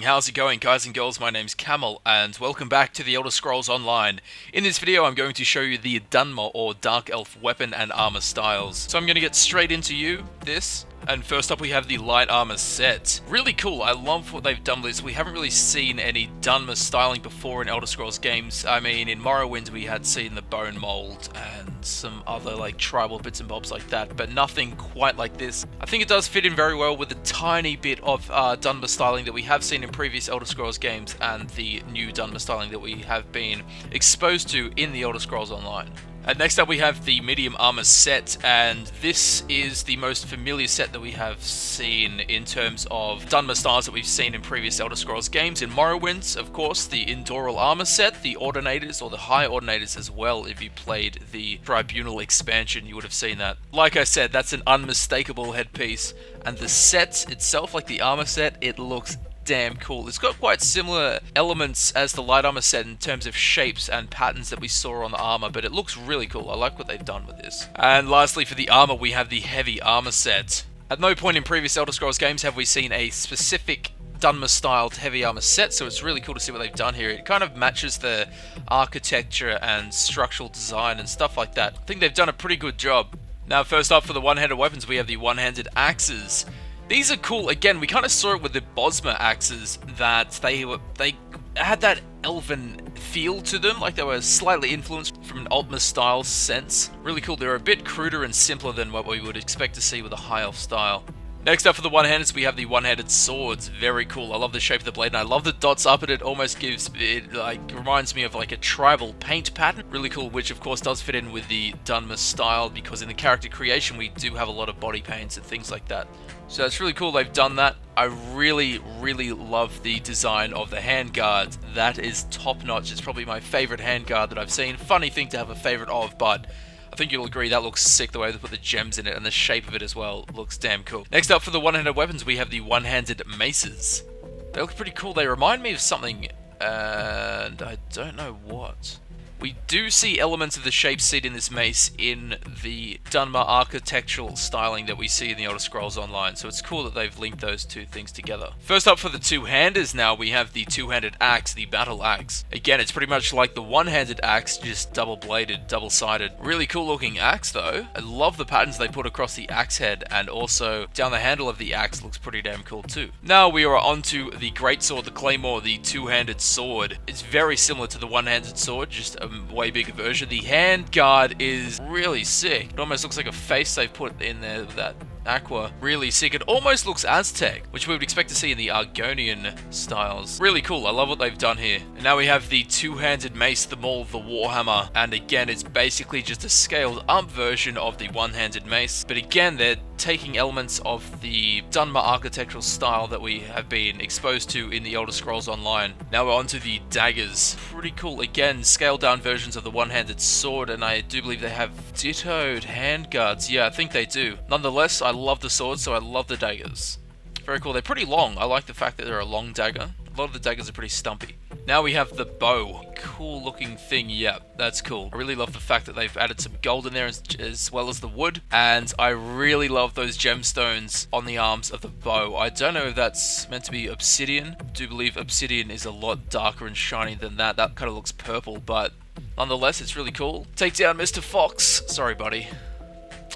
How's it going, guys and girls? My name's Camel, and welcome back to the Elder Scrolls Online. In this video, I'm going to show you the Dunmer or Dark Elf weapon and armor styles. So I'm going to get straight into this. And first up we have the light armor set. Really cool, I love what they've done with this. We haven't really seen any Dunmer styling before in Elder Scrolls games. I mean, in Morrowind we had seen the bone mold and some other like tribal bits and bobs like that, but nothing quite like this. I think it does fit in very well with the tiny bit of Dunmer styling that we have seen in previous Elder Scrolls games and the new Dunmer styling that we have been exposed to in the Elder Scrolls Online. And next up we have the medium armor set, and this is the most familiar set that we have seen in terms of Dunmer styles that we've seen in previous Elder Scrolls games. In Morrowind, of course, the Indoral armor set, the Ordinators, or the High Ordinators as well. If you played the Tribunal expansion, you would have seen that. Like I said, that's an unmistakable headpiece, and the set itself, like the armor set, it looks damn cool. It's got quite similar elements as the light armor set in terms of shapes and patterns that we saw on the armor, but it looks really cool. I like what they've done with this. And lastly, for the armor, we have the heavy armor set. At no point in previous Elder Scrolls games have we seen a specific Dunmer styled heavy armor set, so it's really cool to see what they've done here. It kind of matches the architecture and structural design and stuff like that. I think they've done a pretty good job. Now, first up for the one-handed weapons, we have the one-handed axes. These are cool. Again, we kind of saw it with the Bosmer axes that they had that elven feel to them, like they were slightly influenced from an Altmer style sense. Really cool. They're a bit cruder and simpler than what we would expect to see with a high elf style. Next up for the one-handeds, we have the one-handed swords. Very cool. I love the shape of the blade, and I love the dots up it. It almost reminds me of like a tribal paint pattern. Really cool, which of course does fit in with the Dunmer style, because in the character creation we do have a lot of body paints and things like that. So that's really cool they've done that. I really love the design of the handguard. That is top-notch. It's probably my favorite handguard that I've seen. Funny thing to have a favorite of, but I think you'll agree that looks sick, the way they put the gems in it, and the shape of it as well looks damn cool. Next up for the one-handed weapons, we have the one-handed maces. They look pretty cool. They remind me of something, and I don't know what. We do see elements of the shape seed in this mace in the Dunmer architectural styling that we see in the Elder Scrolls Online, so it's cool that they've linked those two things together. First up for the two-handers now, we have the two-handed axe, the battle axe. Again, it's pretty much like the one-handed axe, just double-bladed, double-sided. Really cool looking axe though. I love the patterns they put across the axe head, and also down the handle of the axe looks pretty damn cool too. Now we are onto the greatsword, the claymore, the two-handed sword. It's very similar to the one-handed sword, just a way bigger version. The hand guard is really sick. It almost looks like a face they've put in there with that aqua. Really sick. It almost looks Aztec, which we would expect to see in the Argonian styles. Really cool. I love what they've done here. And now we have the two-handed mace, the maul, the Warhammer. And again, it's basically just a scaled up version of the one-handed mace. But again, they're taking elements of the Dunmer architectural style that we have been exposed to in the Elder Scrolls Online. Now we're on to the daggers. Pretty cool. Again, scaled down versions of the one-handed sword, and I do believe they have dittoed handguards. Yeah, I think they do. Nonetheless, I love the swords, so I love the daggers. Very cool. They're pretty long. I like the fact that they're a long dagger. A lot of the daggers are pretty stumpy. Now we have the bow. Cool looking thing. Yeah, that's cool. I really love the fact that they've added some gold in there as well as the wood. And I really love those gemstones on the arms of the bow. I don't know if that's meant to be obsidian. I do believe obsidian is a lot darker and shiny than that. That kind of looks purple, but nonetheless, it's really cool. Take down Mr. Fox. Sorry, buddy.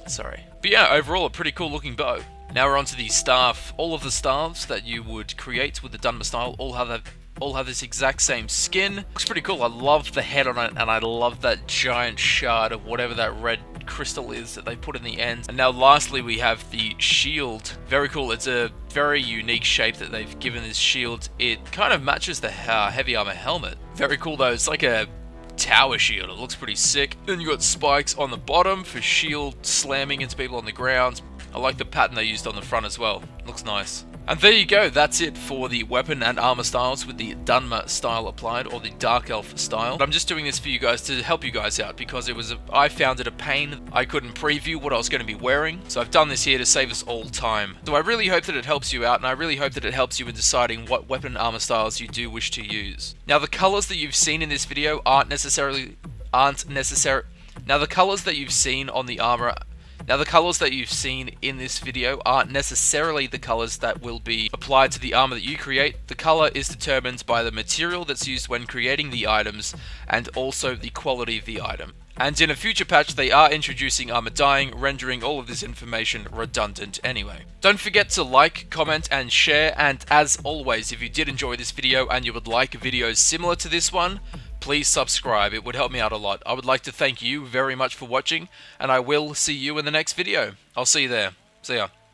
Sorry. But yeah, overall, a pretty cool looking bow. Now we're on to the staff. All of the staffs that you would create with the Dunmer style all have this exact same skin. Looks pretty cool. I love the head on it, and I love that giant shard of whatever that red crystal is that they put in the end. And now lastly, we have the shield. Very cool. It's a very unique shape that they've given this shield. It kind of matches the heavy armor helmet. Very cool though. It's like a tower shield. It looks pretty sick. Then you got spikes on the bottom for shield slamming into people on the ground. I like the pattern they used on the front as well. Looks nice. And there you go, that's it for the weapon and armor styles with the Dunmer style applied, or the Dark Elf style. But I'm just doing this for you guys to help you guys out, because I found it a pain. I couldn't preview what I was going to be wearing, so I've done this here to save us all time. So I really hope that it helps you out, and I really hope that it helps you in deciding what weapon and armor styles you do wish to use. Now the colors that you've seen in this video aren't necessary. Now the colors that you've seen on the armor Now, the colors that you've seen in this video aren't necessarily the colors that will be applied to the armor that you create. The color is determined by the material that's used when creating the items and also the quality of the item. And in a future patch, they are introducing armor dyeing, rendering all of this information redundant anyway. Don't forget to like, comment, and share, and as always, if you did enjoy this video and you would like videos similar to this one, please subscribe. It would help me out a lot. I would like to thank you very much for watching, and I will see you in the next video. I'll see you there. See ya.